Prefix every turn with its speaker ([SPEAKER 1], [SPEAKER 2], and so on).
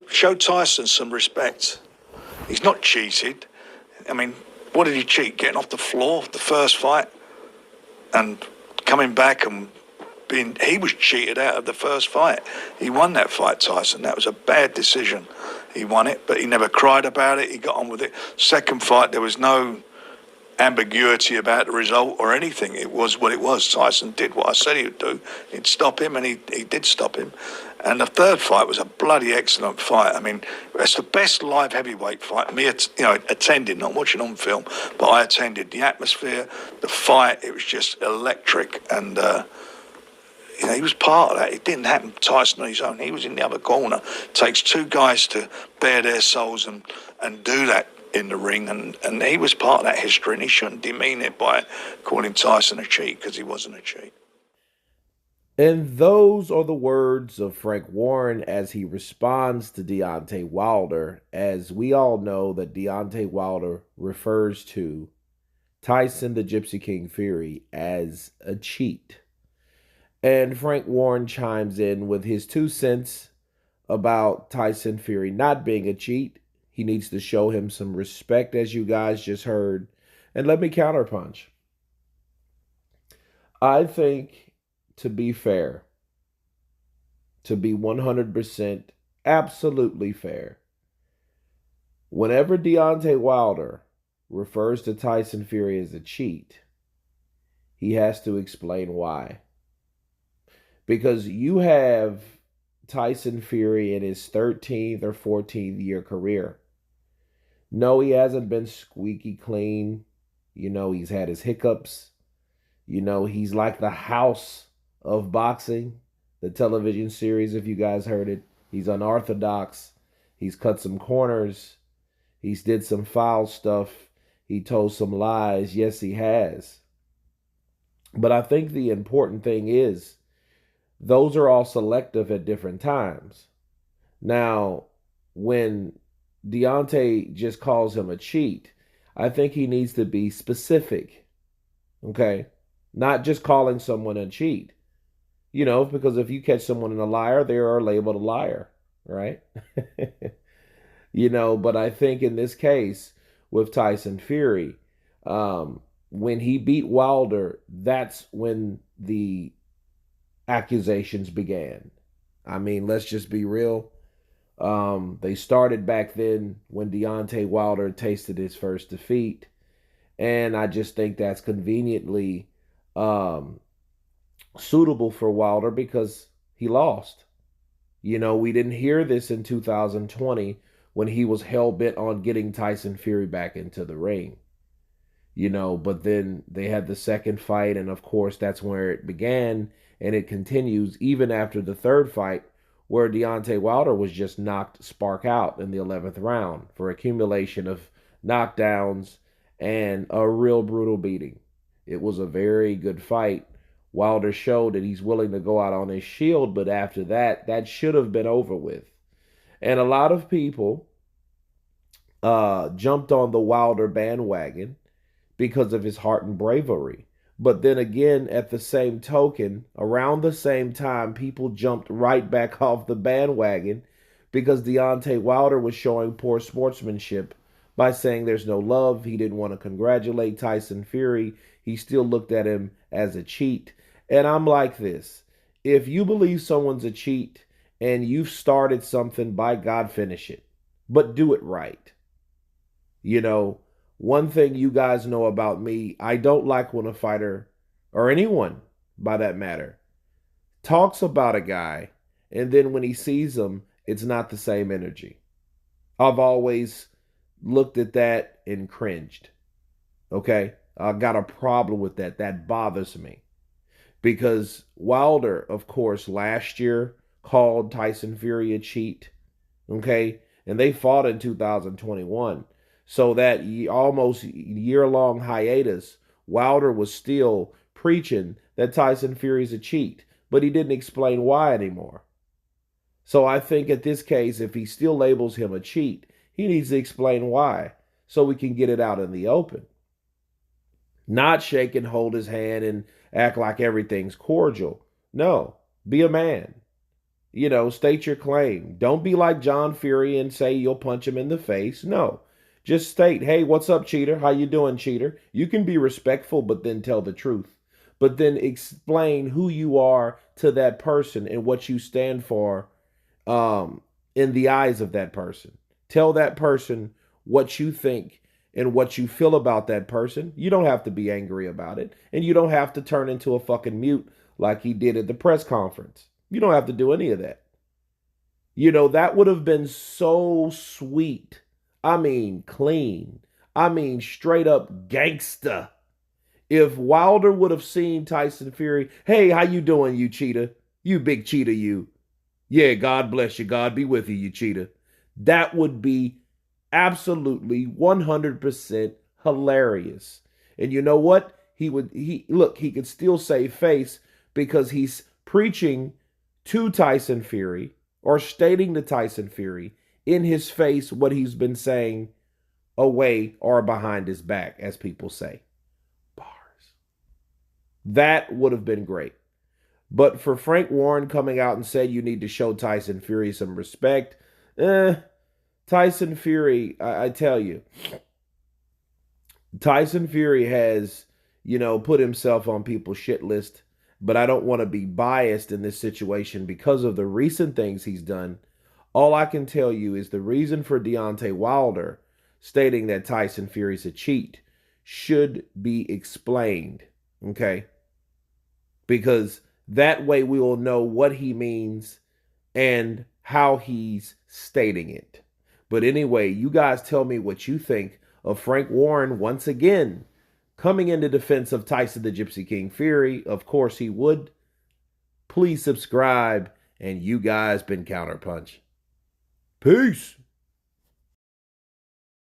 [SPEAKER 1] Show Tyson some respect. He's not cheated. I mean, what did he cheat? Getting off the floor the first fight and coming back and being. He was cheated out of the first fight. He won that fight, Tyson. That was a bad decision. He won it, but he never cried about it. He got on with it. Second fight, there was no ambiguity about the result or anything. It was what it was. Tyson did what I said he would do. He'd stop him, and he did stop him. And the third fight was a bloody excellent fight. I mean, it's the best live heavyweight fight. Me, attending, not watching on film, but I attended. The atmosphere, the fight, it was just electric. And he was part of that. It didn't happen to Tyson on his own. He was in the other corner. It takes two guys to bare their souls and do that in the ring, and he was part of that history, and he shouldn't demean it by calling Tyson a cheat, because he wasn't a cheat.
[SPEAKER 2] And those are the words of Frank Warren as he responds to Deontay Wilder, as we all know that Deontay Wilder refers to Tyson the Gypsy King Fury as a cheat. And Frank Warren chimes in with his 2 cents about Tyson Fury not being a cheat. He needs to show him some respect, as you guys just heard. And let me counterpunch. I think, to be fair, to be 100% absolutely fair, whenever Deontay Wilder refers to Tyson Fury as a cheat, he has to explain why. Because you have Tyson Fury in his 13th or 14th year career. No, he hasn't been squeaky clean. He's had his hiccups. He's like the House of Boxing, the television series, if you guys heard it. He's unorthodox. He's cut some corners. He's did some foul stuff. He told some lies. Yes, he has. But I think the important thing is those are all selective at different times. Now, when Deontay just calls him a cheat, I think he needs to be specific. Okay? Not just calling someone a cheat. Because if you catch someone in a liar, they are labeled a liar, right? But I think in this case with Tyson Fury, when he beat Wilder, that's when the accusations began. I mean, let's just be real. They started back then when Deontay Wilder tasted his first defeat. And I just think that's conveniently suitable for Wilder because he lost. We didn't hear this in 2020 when he was hell-bent on getting Tyson Fury back into the ring. But then they had the second fight, and of course that's where it began, and it continues even after the third fight, where Deontay Wilder was just knocked spark out in the 11th round for accumulation of knockdowns and a real brutal beating. It was a very good fight. Wilder showed that he's willing to go out on his shield, but after that, that should have been over with. And a lot of people jumped on the Wilder bandwagon because of his heart and bravery. But then again, at the same token, around the same time, people jumped right back off the bandwagon because Deontay Wilder was showing poor sportsmanship by saying there's no love. He didn't want to congratulate Tyson Fury. He still looked at him as a cheat. And I'm like this. If you believe someone's a cheat and you've started something, by God, finish it. But do it right. One thing you guys know about me, I don't like when a fighter, or anyone by that matter, talks about a guy, and then when he sees him, it's not the same energy. I've always looked at that and cringed. Okay? I've got a problem with that. That bothers me. Because Wilder, of course, last year called Tyson Fury a cheat. Okay? And they fought in 2021. So that almost year-long hiatus, Wilder was still preaching that Tyson Fury's a cheat, but he didn't explain why anymore. So I think at this case, if he still labels him a cheat, he needs to explain why so we can get it out in the open. Not shake and hold his hand and act like everything's cordial. No, be a man. State your claim. Don't be like John Fury and say you'll punch him in the face. No. Just state, hey, what's up, cheater? How you doing, cheater? You can be respectful, but then tell the truth. But then explain who you are to that person and what you stand for in the eyes of that person. Tell that person what you think and what you feel about that person. You don't have to be angry about it. And you don't have to turn into a fucking mute like he did at the press conference. You don't have to do any of that. That would have been so sweet. I mean, clean. I mean, straight up gangsta. If Wilder would have seen Tyson Fury, hey, how you doing, you cheetah? You big cheetah, you. Yeah, God bless you. God be with you, you cheetah. That would be absolutely 100% hilarious. And you know what? He could still save face because he's preaching to Tyson Fury or stating to Tyson Fury in his face what he's been saying away or behind his back, as people say. Bars. That would have been great. But for Frank Warren coming out and said you need to show Tyson Fury some respect, Tyson Fury, I tell you, Tyson Fury has, put himself on people's shit list, but I don't want to be biased in this situation because of the recent things he's done. All I can tell you is the reason for Deontay Wilder stating that Tyson Fury's a cheat should be explained, okay? Because that way we will know what he means and how he's stating it. But anyway, you guys tell me what you think of Frank Warren once again coming into defense of Tyson the Gypsy King Fury. Of course he would. Please subscribe, and you guys been Counterpunch. Peace.